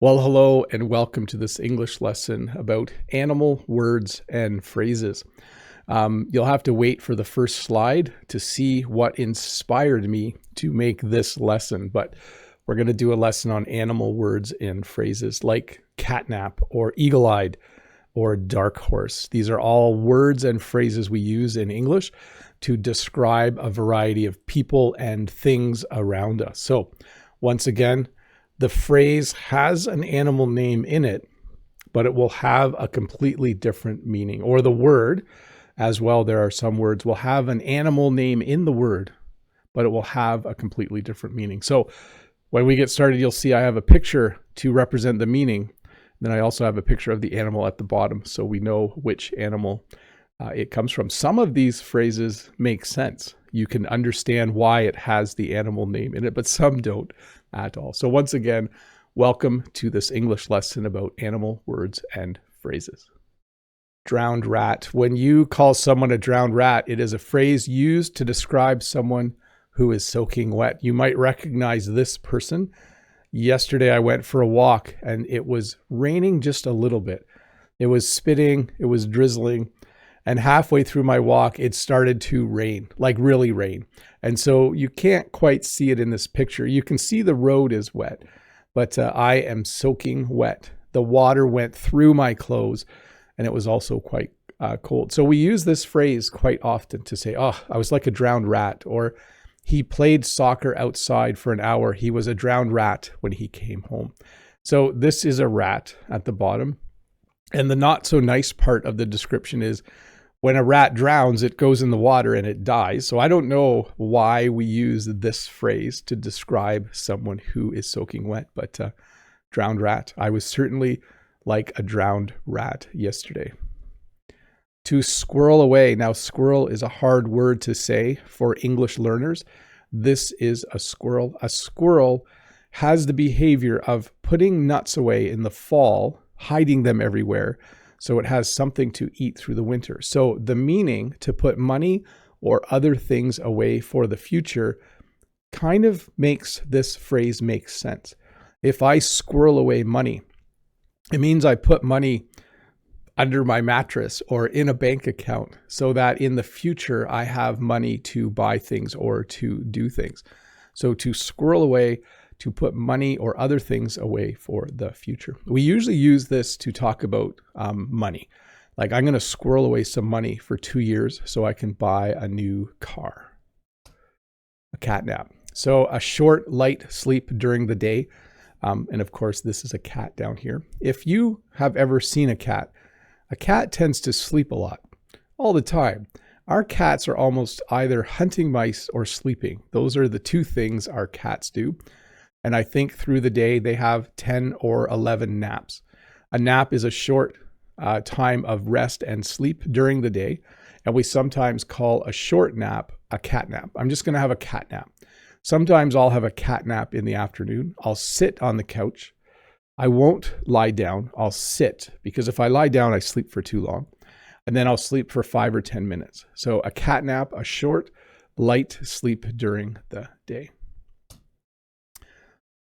Well, hello and welcome to this English lesson about animal words and phrases. You'll have to wait for the first slide to see what inspired me to make this lesson, but we're going to do a lesson on animal words and phrases like catnap or eagle-eyed or dark horse. These are all words and phrases we use in English to describe a variety of people and things around us. So once again, the phrase has an animal name in it, but it will have a completely different meaning. Or the word as well, there are some words will have an animal name in the word, but it will have a completely different meaning. So when we get started, you'll see I have a picture to represent the meaning. Then I also have a picture of the animal at the bottom, so we know which animal it comes from. Some of these phrases make sense. You can understand why it has the animal name in it, but some don't at all. So once again, welcome to this English lesson about animal words and phrases. Drowned rat. When you call someone a drowned rat, it is a phrase used to describe someone who is soaking wet. You might recognize this person. Yesterday I went for a walk and it was raining just a little bit. It was spitting, it was drizzling. And halfway through my walk, it started to rain, like really rain. And so you can't quite see it in this picture. You can see the road is wet, but I am soaking wet. The water went through my clothes and it was also quite cold. So we use this phrase quite often to say, oh, I was like a drowned rat, or he played soccer outside for an hour. He was a drowned rat when he came home. So this is a rat at the bottom. And the not so nice part of the description is when a rat drowns, it goes in the water and it dies. So I don't know why we use this phrase to describe someone who is soaking wet, but drowned rat. I was certainly like a drowned rat yesterday. To squirrel away. Now, squirrel is a hard word to say for English learners. This is a squirrel. A squirrel has the behavior of putting nuts away in the fall, hiding them everywhere, so it has something to eat through the winter. So the meaning to put money or other things away for the future kind of makes this phrase make sense. If I squirrel away money, it means I put money under my mattress or in a bank account so that in the future I have money to buy things or to do things. So to squirrel away, to put money or other things away for the future. We usually use this to talk about money. Like, I'm going to squirrel away some money for 2 years so I can buy a new car. A catnap. So a short, light sleep during the day. And of course, this is a cat down here. If you have ever seen a cat tends to sleep a lot, all the time. Our cats are almost either hunting mice or sleeping. Those are the two things our cats do. And I think through the day, they have 10 or 11 naps. A nap is a short time of rest and sleep during the day. And we sometimes call a short nap a cat nap. I'm just going to have a cat nap. Sometimes I'll have a cat nap in the afternoon. I'll sit on the couch. I won't lie down. I'll sit, because if I lie down, I sleep for too long. And then I'll sleep for 5 or 10 minutes. So a cat nap, a short, light sleep during the day.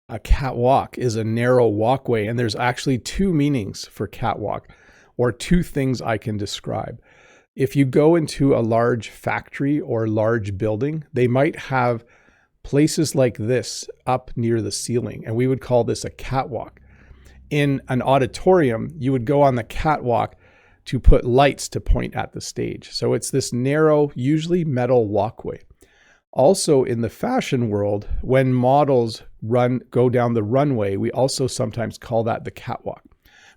A catwalk is a narrow walkway, and there's actually two meanings for catwalk, or two things I can describe. If you go into a large factory or large building, they might have places like this up near the ceiling, and we would call this a catwalk. In an auditorium, you would go on the catwalk to put lights to point at the stage. So it's this narrow, usually metal walkway. Also in the fashion world, when models go down the runway, we also sometimes call that the catwalk.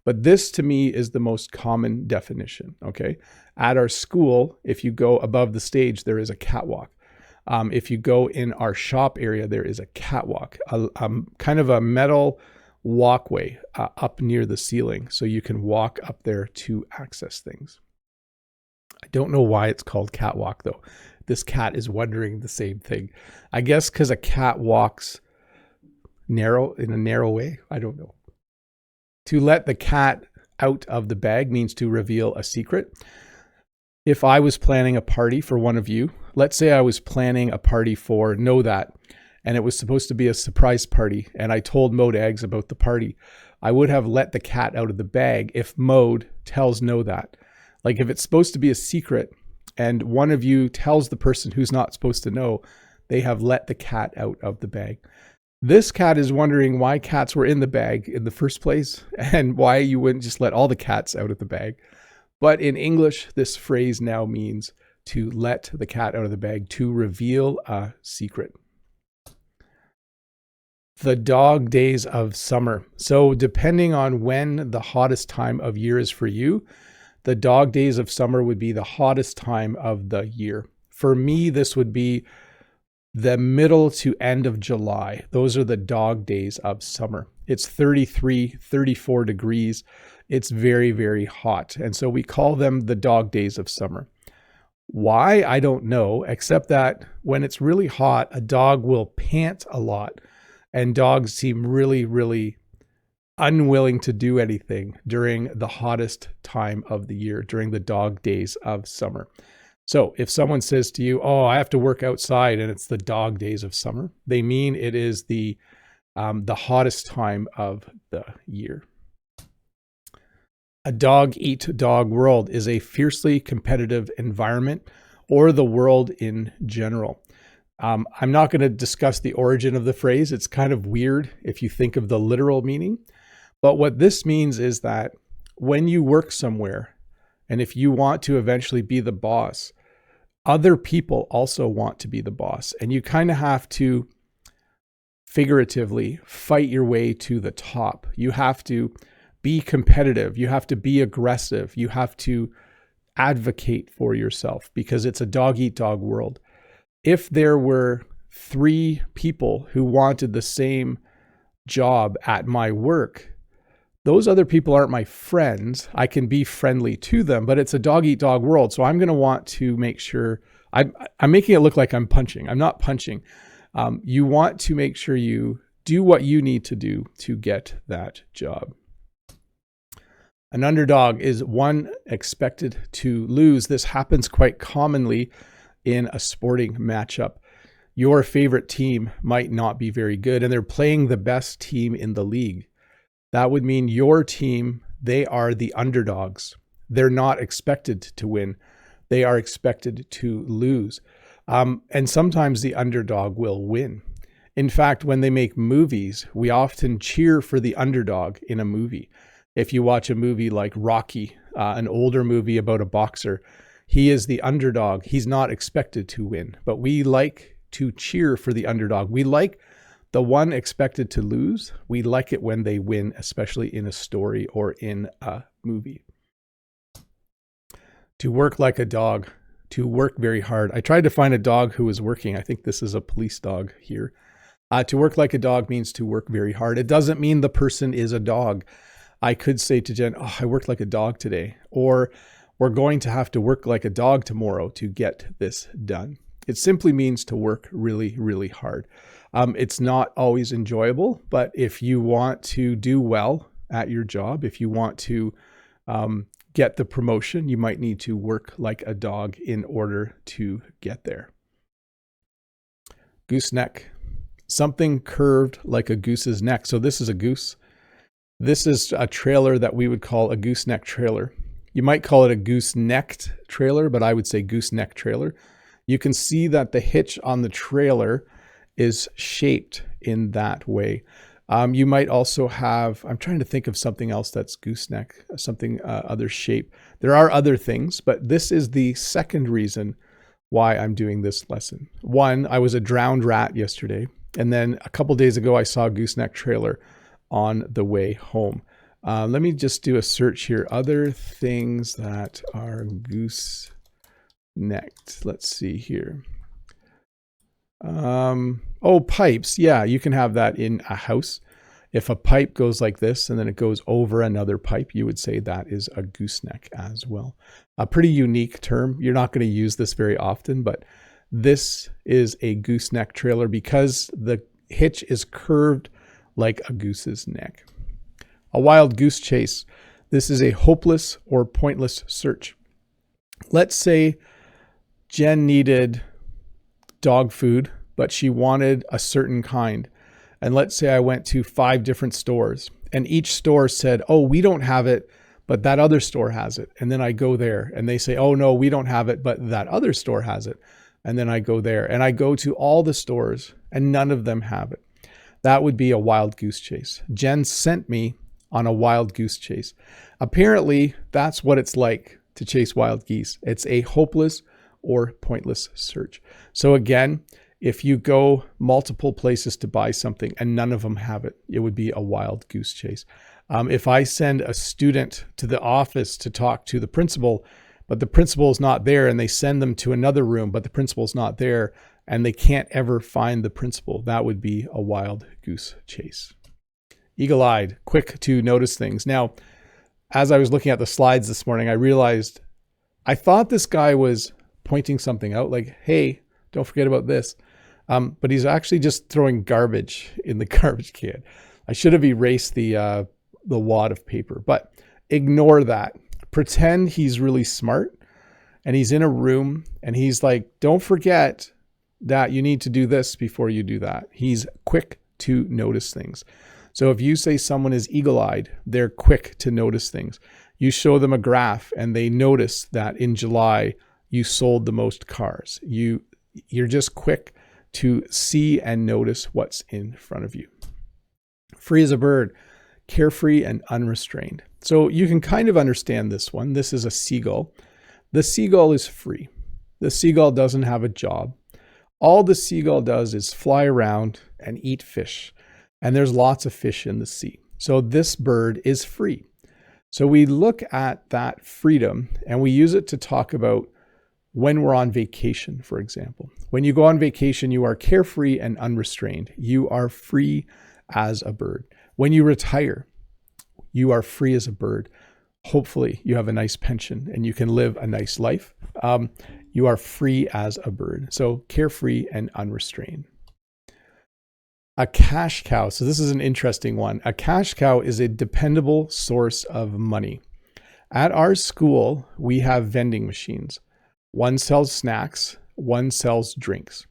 But this to me is the most common definition, okay? At our school, if you go above the stage, there is a catwalk. If you go in our shop area, there is a catwalk, kind of a metal walkway up near the ceiling, so you can walk up there to access things. I don't know why it's called catwalk though. This cat is wondering the same thing. I guess because a cat walks in a narrow way. I don't know. To let the cat out of the bag means to reveal a secret. If I was planning a party for one of you, let's say I was planning a party for Know That, and it was supposed to be a surprise party, and I told Modags about the party. I would have let the cat out of the bag if mode tells no that. Like if it's supposed to be a secret and one of you tells the person who's not supposed to know, they have let the cat out of the bag. This cat is wondering why cats were in the bag in the first place and why you wouldn't just let all the cats out of the bag. But in English, this phrase now means to let the cat out of the bag, to reveal a secret. The dog days of summer. So depending on when the hottest time of year is for you, the dog days of summer would be the hottest time of the year. For me, this would be the middle to end of July. Those are the dog days of summer. It's 33, 34 degrees. It's very, very hot. And so we call them the dog days of summer. Why? I don't know, except that when it's really hot, a dog will pant a lot. And dogs seem really, really unwilling to do anything during the hottest time of the year, during the dog days of summer. So if someone says to you, oh, I have to work outside and it's the dog days of summer, they mean it is the hottest time of the year. A dog-eat-dog world is a fiercely competitive environment, or the world in general. I'm not going to discuss the origin of the phrase. It's kind of weird if you think of the literal meaning. But what this means is that when you work somewhere, and if you want to eventually be the boss, other people also want to be the boss. And you kind of have to figuratively fight your way to the top. You have to be competitive. You have to be aggressive. You have to advocate for yourself because it's a dog-eat-dog world. If there were 3 people who wanted the same job at my work, those other people aren't my friends. I can be friendly to them, but it's a dog-eat-dog world. So I'm going to want to make sure I'm making it look like I'm punching. I'm not punching. You want to make sure you do what you need to do to get that job. An underdog is one expected to lose. This happens quite commonly in a sporting matchup. Your favorite team might not be very good and they're playing the best team in the league. That would mean your team, they are the underdogs. They're not expected to win. They are expected to lose. And sometimes the underdog will win. In fact, when they make movies, we often cheer for the underdog in a movie. If you watch a movie like Rocky, an older movie about a boxer, he is the underdog. He's not expected to win, but we like to cheer for the underdog. We like the one expected to lose. We like it when they win, especially in a story or in a movie. To work like a dog, to work very hard. I tried to find a dog who was working. I think this is a police dog here. To work like a dog means to work very hard. It doesn't mean the person is a dog. I could say to Jen, oh, I worked like a dog today, or we're going to have to work like a dog tomorrow to get this done. It simply means to work really, really hard. It's not always enjoyable, but if you want to do well at your job, if you want to get the promotion, you might need to work like a dog in order to get there. Gooseneck, something curved like a goose's neck. So this is a goose. This is a trailer that we would call a gooseneck trailer. You might call it a goosenecked trailer, but I would say gooseneck trailer. You can see that the hitch on the trailer is shaped in that way. You might also have, I'm trying to think of something else that's gooseneck, something other shape. There are other things, but this is the second reason why I'm doing this lesson. One, I was a drowned rat yesterday. And then a couple days ago, I saw a gooseneck trailer on the way home. Let me just do a search here. Other things that are goosenecked. Let's see here. Oh, pipes. Yeah, you can have that in a house. If a pipe goes like this and then it goes over another pipe, you would say that is a gooseneck as well. A pretty unique term. You're not going to use this very often, but this is a gooseneck trailer because the hitch is curved like a goose's neck. A wild goose chase. This is a hopeless or pointless search. Let's say Jen needed dog food, but she wanted a certain kind. And let's say I went to 5 different stores and each store said, oh, we don't have it, but that other store has it. And then I go there and they say, oh no, we don't have it, but that other store has it. And then I go there and I go to all the stores and none of them have it. That would be a wild goose chase. Jen sent me on a wild goose chase. Apparently, that's what it's like to chase wild geese. It's a hopeless or pointless search. So again, if you go multiple places to buy something and none of them have it, it would be a wild goose chase. If I send a student to the office to talk to the principal, but the principal is not there, and they send them to another room, but the principal's not there, and they can't ever find the principal, that would be a wild goose chase. Eagle-eyed, quick to notice things. Now, as I was looking at the slides this morning, I realized I thought this guy was pointing something out, like, hey, don't forget about this. But he's actually just throwing garbage in the garbage can. I should have erased the wad of paper, but ignore that. Pretend he's really smart and he's in a room and he's like, don't forget that you need to do this before you do that. He's quick to notice things. So if you say someone is eagle-eyed, they're quick to notice things. You show them a graph and they notice that in July you sold the most cars. You're just quick to see and notice what's in front of you. Free as a bird, carefree and unrestrained. So you can kind of understand this one. This is a seagull. The seagull is free. The seagull doesn't have a job. All the seagull does is fly around and eat fish. And there's lots of fish in the sea. So this bird is free. So we look at that freedom and we use it to talk about when we're on vacation, for example. When you go on vacation, you are carefree and unrestrained. You are free as a bird. When you retire, you are free as a bird. Hopefully you have a nice pension and you can live a nice life. You are free as a bird. So carefree and unrestrained. A cash cow. So this is an interesting one. A cash cow is a dependable source of money. At our school, we have vending machines. One sells snacks, one sells drinks.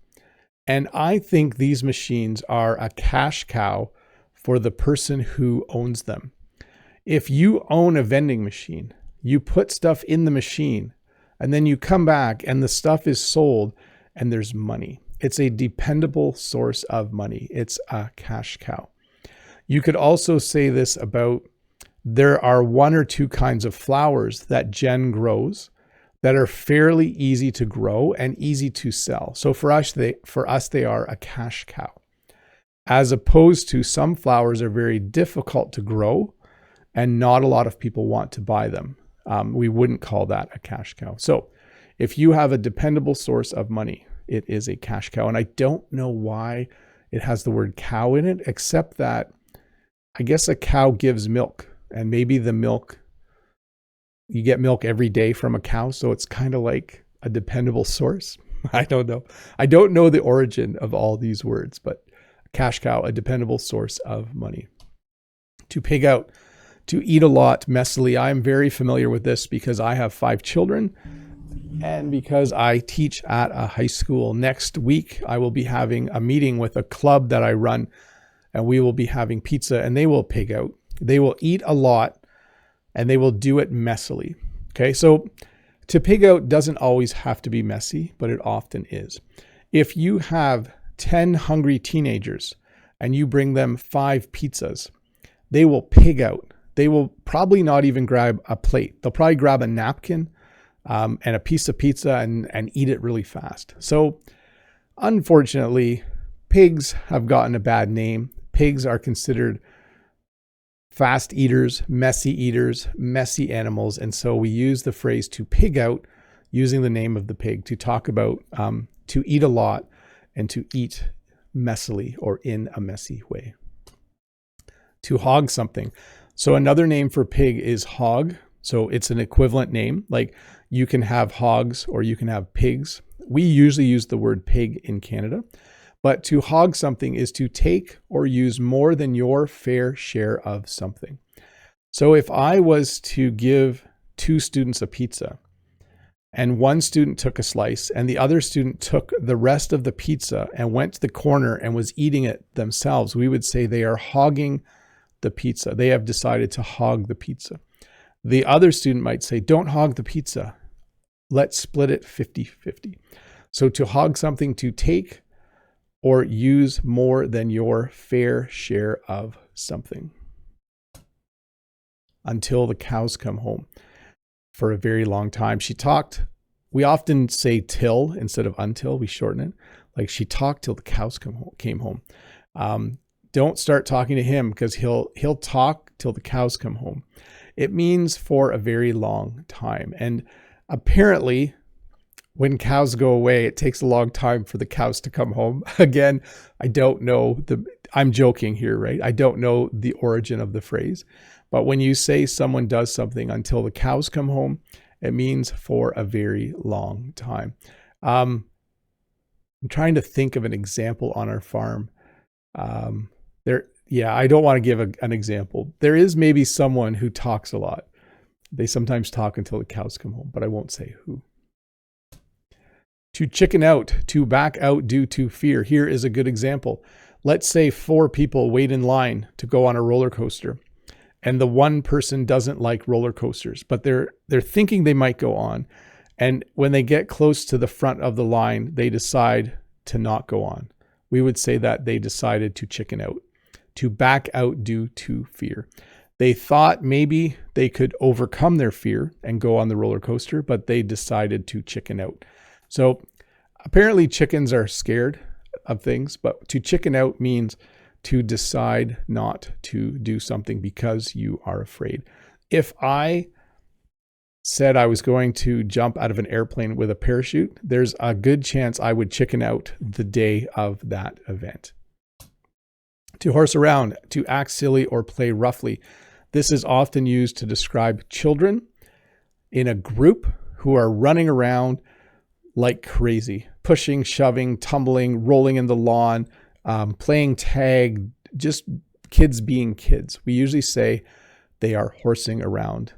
And I think these machines are a cash cow for the person who owns them. If you own a vending machine, you put stuff in the machine and then you come back and the stuff is sold and there's money. It's a dependable source of money. It's a cash cow. You could also say this about, there are one or two kinds of flowers that Jen grows that are fairly easy to grow and easy to sell. So for us, they are a cash cow. As opposed to some flowers are very difficult to grow and not a lot of people want to buy them. We wouldn't call that a cash cow. So if you have a dependable source of money, it is a cash cow. And I don't know why it has the word cow in it, except that I guess a cow gives milk, and maybe the milk, you get milk every day from a cow. So it's kind of like a dependable source. I don't know. I don't know the origin of all these words, but cash cow, a dependable source of money. To pig out, to eat a lot messily. I'm very familiar with this because I have 5 children and because I teach at a high school. Next week, I will be having a meeting with a club that I run, and we will be having pizza, and they will pig out. They will eat a lot and they will do it messily. Okay, so to pig out doesn't always have to be messy, but it often is. If you have 10 hungry teenagers and you bring them 5 pizzas, they will pig out. They will probably not even grab a plate. They'll probably grab a napkin and a piece of pizza and eat it really fast. So unfortunately, pigs have gotten a bad name. Pigs are considered fast eaters, messy animals. And so we use the phrase to pig out using the name of the pig to talk about to eat a lot and to eat messily or in a messy way. To hog something. So another name for pig is hog. So it's an equivalent name. Like you can have hogs or you can have pigs. We usually use the word pig in Canada. But to hog something is to take or use more than your fair share of something. So if I was to give 2 students a pizza and one student took a slice and the other student took the rest of the pizza and went to the corner and was eating it themselves, we would say they are hogging the pizza. They have decided to hog the pizza. The other student might say, don't hog the pizza. Let's split it 50-50. So to hog something, to take or use more than your fair share of something. Until the cows come home. For a very long time. She talked. We often say till instead of until. We shorten it. Like she talked till the cows came home. Don't start talking to him because he'll talk till the cows come home. It means for a very long time. And apparently, when cows go away, it takes a long time for the cows to come home. Again, I don't know I'm joking here, right? I don't know the origin of the phrase. But when you say someone does something until the cows come home, it means for a very long time. I'm trying to think of an example on our farm. I don't want to give an example. There is maybe someone who talks a lot. They sometimes talk until the cows come home, but I won't say who. To chicken out, to back out due to fear. Here is a good example. Let's say 4 people wait in line to go on a roller coaster, and the one person doesn't like roller coasters, but they're thinking they might go on. And when they get close to the front of the line, they decide to not go on. We would say that they decided to chicken out, to back out due to fear. They thought maybe they could overcome their fear and go on the roller coaster, but they decided to chicken out. So apparently chickens are scared of things, but to chicken out means to decide not to do something because you are afraid. If I said I was going to jump out of an airplane with a parachute, there's a good chance I would chicken out the day of that event. To horse around, to act silly or play roughly. This is often used to describe children in a group who are running around like crazy, pushing, shoving, tumbling, rolling in the lawn, playing tag, just kids being kids. We usually say they are horsing around.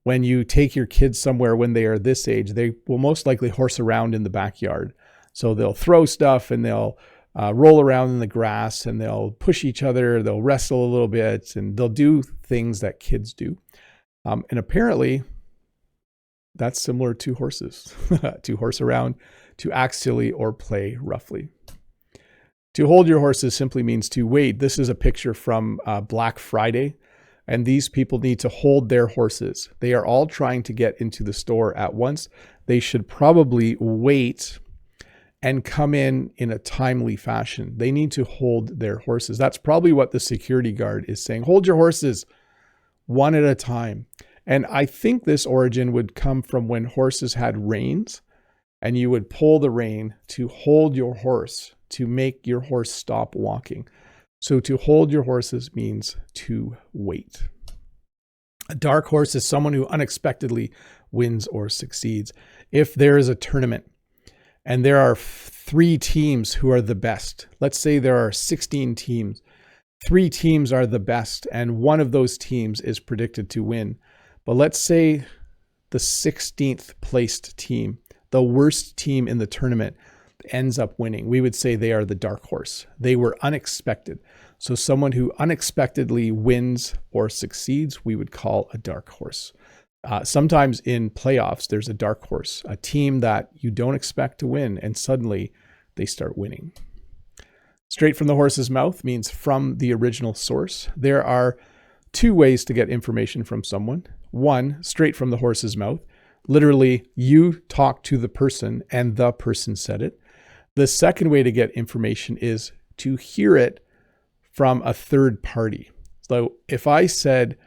When you take your kids somewhere when they are this age, they will most likely horse around in the backyard. So they'll throw stuff and they'll roll around in the grass and they'll push each other. They'll wrestle a little bit and they'll do things that kids do. And apparently that's similar to horses, to horse around, to act silly or play roughly. To hold your horses simply means to wait. This is a picture from Black Friday. And these people need to hold their horses. They are all trying to get into the store at once. They should probably wait and come in a timely fashion. They need to hold their horses. That's probably what the security guard is saying. Hold your horses one at a time. And I think this origin would come from when horses had reins and you would pull the rein to hold your horse, to make your horse stop walking. So to hold your horses means to wait. A dark horse is someone who unexpectedly wins or succeeds. If there is a tournament and there are 3 teams who are the best, let's say there are 16 teams, 3 teams are the best and one of those teams is predicted to win. But let's say the 16th placed team, the worst team in the tournament, ends up winning. We would say they are the dark horse. They were unexpected. So someone who unexpectedly wins or succeeds, we would call a dark horse. Sometimes in playoffs, there's a dark horse, a team that you don't expect to win, and suddenly they start winning. Straight from the horse's mouth means from the original source. There are 2 ways to get information from someone. 1, straight from the horse's mouth. Literally, you talk to the person and the person said it. The second way to get information is to hear it from a third party. So if I said,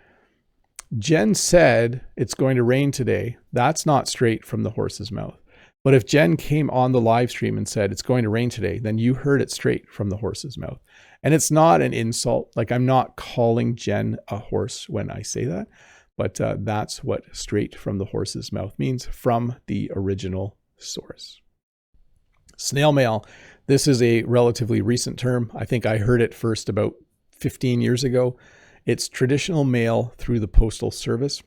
Jen said it's going to rain today, that's not straight from the horse's mouth. But if Jen came on the live stream and said it's going to rain today, then you heard it straight from the horse's mouth. And it's not an insult. Like I'm not calling Jen a horse when I say that, but that's what straight from the horse's mouth means, from the original source. Snail mail. This is a relatively recent term. I think I heard it first about 15 years ago. It's traditional mail through the postal service.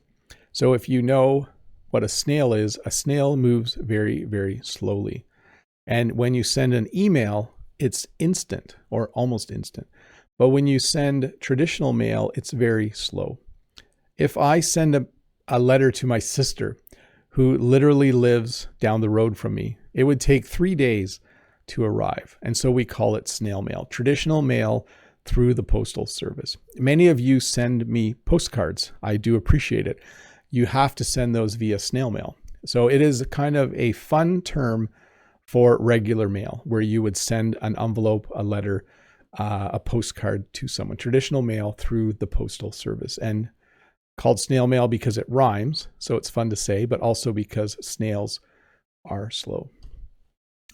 So if you know what a snail is, a snail moves very, very slowly. And when you send an email, it's instant or almost instant. But when you send traditional mail, it's very slow. If I send a letter to my sister, who literally lives down the road from me, it would take 3 days to arrive. And so we call it snail mail, traditional mail through the postal service. Many of you send me postcards. I do appreciate it. You have to send those via snail mail. So it is kind of a fun term for regular mail, where you would send an envelope, a letter, a postcard to someone. Traditional mail through the postal service, and called snail mail because it rhymes, so it's fun to say, but also because snails are slow.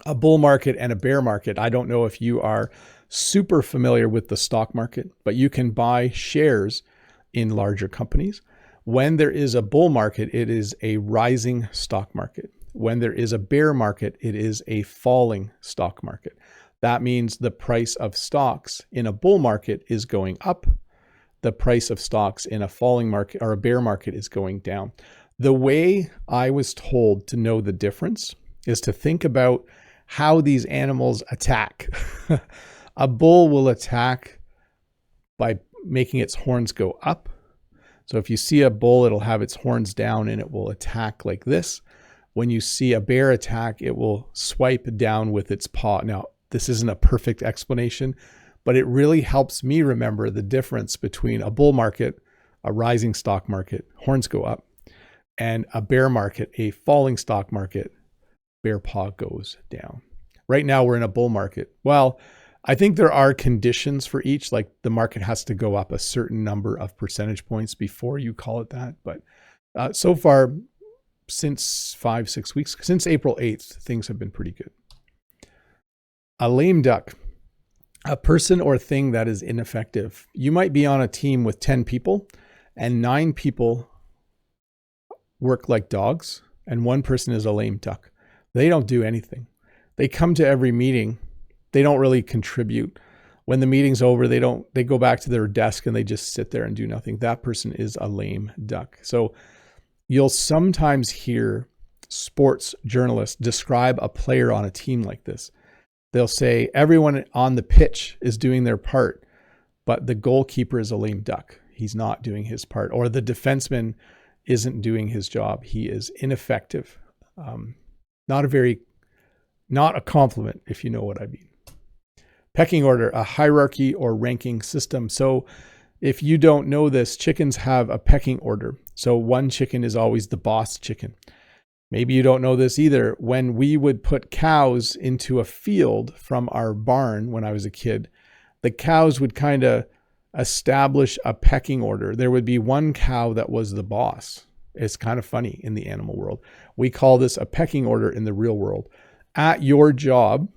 A bull market and a bear market. I don't know if you are super familiar with the stock market, but you can buy shares in larger companies. When there is a bull market, it is a rising stock market. When there is a bear market, it is a falling stock market. That means the price of stocks in a bull market is going up. The price of stocks in a falling market or a bear market is going down. The way I was told to know the difference is to think about how these animals attack. A bull will attack by making its horns go up. So if you see a bull, it'll have its horns down and it will attack like this. When you see a bear attack, it will swipe down with its paw. Now, this isn't a perfect explanation, but it really helps me remember the difference between a bull market, a rising stock market, horns go up, and a bear market, a falling stock market, bear paw goes down. Right now we're in a bull market. Well, I think there are conditions for each, like the market has to go up a certain number of percentage points before you call it that. But so far, since 5-6 weeks, since April 8th, things have been pretty good. A lame duck, a person or thing that is ineffective. You might be on a team with 10 people and 9 people work like dogs and one person is a lame duck. They don't do anything. They come to every meeting. They don't really contribute. When the meeting's over, they go back to their desk and they just sit there and do nothing. That person is a lame duck. So you'll sometimes hear sports journalists describe a player on a team like this. They'll say everyone on the pitch is doing their part, but the goalkeeper is a lame duck. He's not doing his part, or the defenseman isn't doing his job. He is ineffective. Not a compliment, if you know what I mean. Pecking order, a hierarchy or ranking system. So if you don't know this, chickens have a pecking order. So one chicken is always the boss chicken. Maybe you don't know this either. When we would put cows into a field from our barn when I was a kid, the cows would kind of establish a pecking order. There would be one cow that was the boss. It's kind of funny in the animal world. We call this a pecking order in the real world. At your job,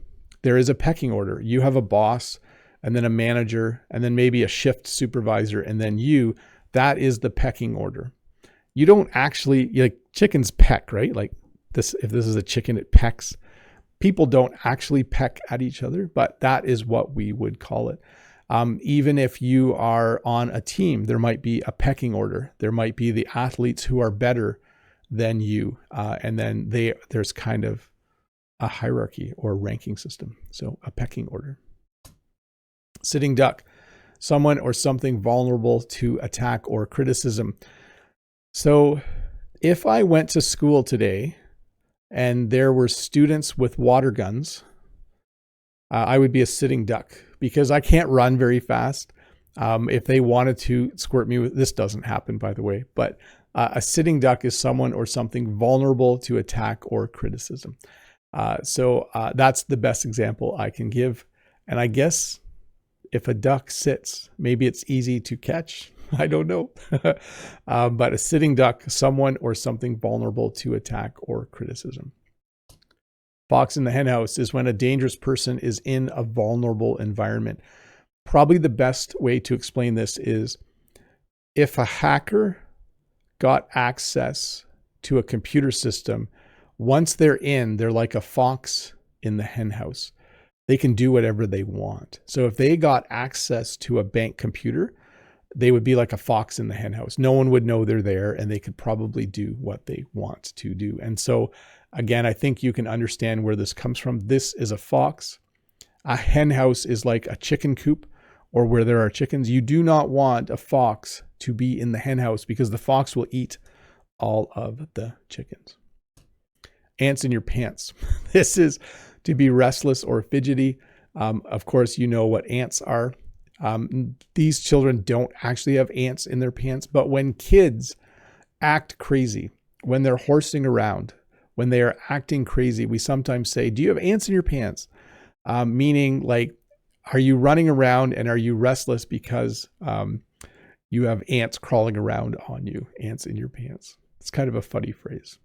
there is a pecking order. You have a boss and then a manager and then maybe a shift supervisor and then you. That is the pecking order. You don't actually, like chickens peck, right? Like this, if this is a chicken, it pecks. People don't actually peck at each other, but that is what we would call it. Even if you are on a team, there might be a pecking order. There might be the athletes who are better than you. And then there's kind of a hierarchy or ranking system. So a pecking order. Sitting duck, someone or something vulnerable to attack or criticism. So if I went to school today and there were students with water guns, I would be a sitting duck because I can't run very fast. If they wanted to squirt me with, this doesn't happen, by the way, but a sitting duck is someone or something vulnerable to attack or criticism. So that's the best example I can give. And I guess if a duck sits, maybe it's easy to catch. I don't know. But a sitting duck, someone or something vulnerable to attack or criticism. Fox in the henhouse is when a dangerous person is in a vulnerable environment. Probably the best way to explain this is if a hacker got access to a computer system, once they're in, they're like a fox in the henhouse. They can do whatever they want. So if they got access to a bank computer, they would be like a fox in the henhouse. No one would know they're there and they could probably do what they want to do. And so again, I think you can understand where this comes from. This is a fox. A henhouse is like a chicken coop or where there are chickens. You do not want a fox to be in the hen house because the fox will eat all of the chickens. Ants in your pants. This is to be restless or fidgety. Of course, you know what ants are. These children don't actually have ants in their pants, but when kids act crazy, when they're horsing around, when they are acting crazy, we sometimes say, do you have ants in your pants? Meaning like, are you running around and are you restless because you have ants crawling around on you, ants in your pants? It's kind of a funny phrase.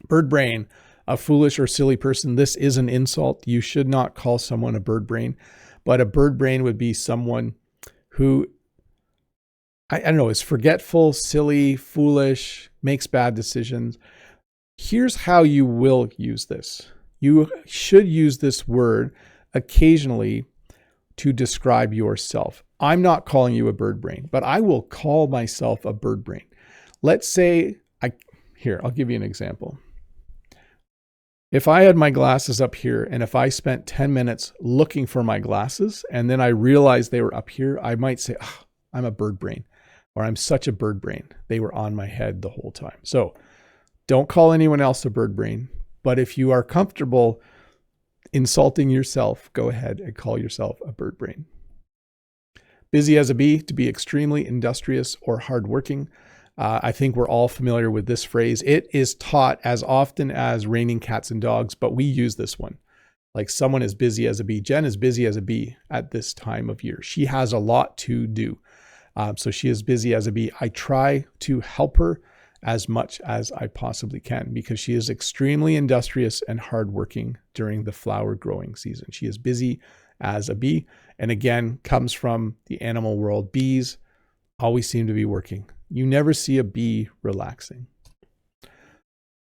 Bird brain, a foolish or silly person. This is an insult. You should not call someone a bird brain, but a bird brain would be someone who, I don't know, is forgetful, silly, foolish, makes bad decisions. Here's how you will use this. You should use this word occasionally to describe yourself. I'm not calling you a bird brain, but I will call myself a bird brain. Let's say, I'll give you an example. If I had my glasses up here and if I spent 10 minutes looking for my glasses and then I realized they were up here, I might say, oh, I'm a bird brain, or I'm such a bird brain. They were on my head the whole time. So don't call anyone else a bird brain, but if you are comfortable insulting yourself, go ahead and call yourself a bird brain. Busy as a bee, to be extremely industrious or hardworking. I think we're all familiar with this phrase. It is taught as often as raining cats and dogs, but we use this one. Like someone is busy as a bee. Jen is busy as a bee at this time of year. She has a lot to do. So she is busy as a bee. I try to help her as much as I possibly can because she is extremely industrious and hardworking during the flower growing season. She is busy as a bee. And again, comes from the animal world. Bees always seem to be working. You never see a bee relaxing.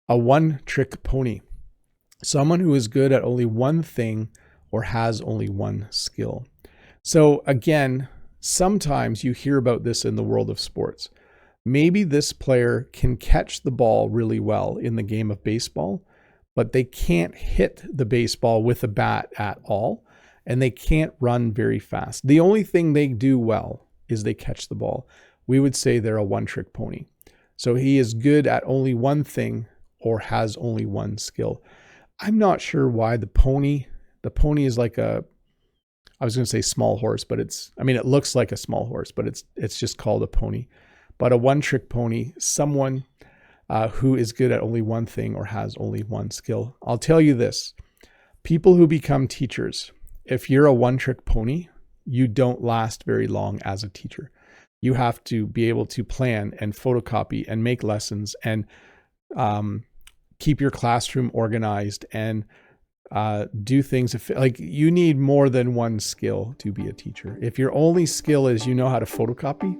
A one-trick pony. Someone who is good at only one thing or has only one skill. So again, sometimes you hear about this in the world of sports. Maybe this player can catch the ball really well in the game of baseball, but they can't hit the baseball with a bat at all, and they can't run very fast. The only thing they do well is they catch the ball. We would say they're a one-trick pony. So he is good at only one thing or has only one skill. I'm not sure why the pony is like I was going to say small horse, but it looks like a small horse, but it's just called a pony. But a one-trick pony, someone who is good at only one thing or has only one skill. I'll tell you this, people who become teachers, if you're a one-trick pony, you don't last very long as a teacher. You have to be able to plan and photocopy and make lessons and keep your classroom organized and do things. Like you need more than one skill to be a teacher. If your only skill is you know how to photocopy,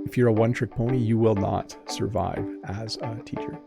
if you're a one-trick pony, you will not survive as a teacher.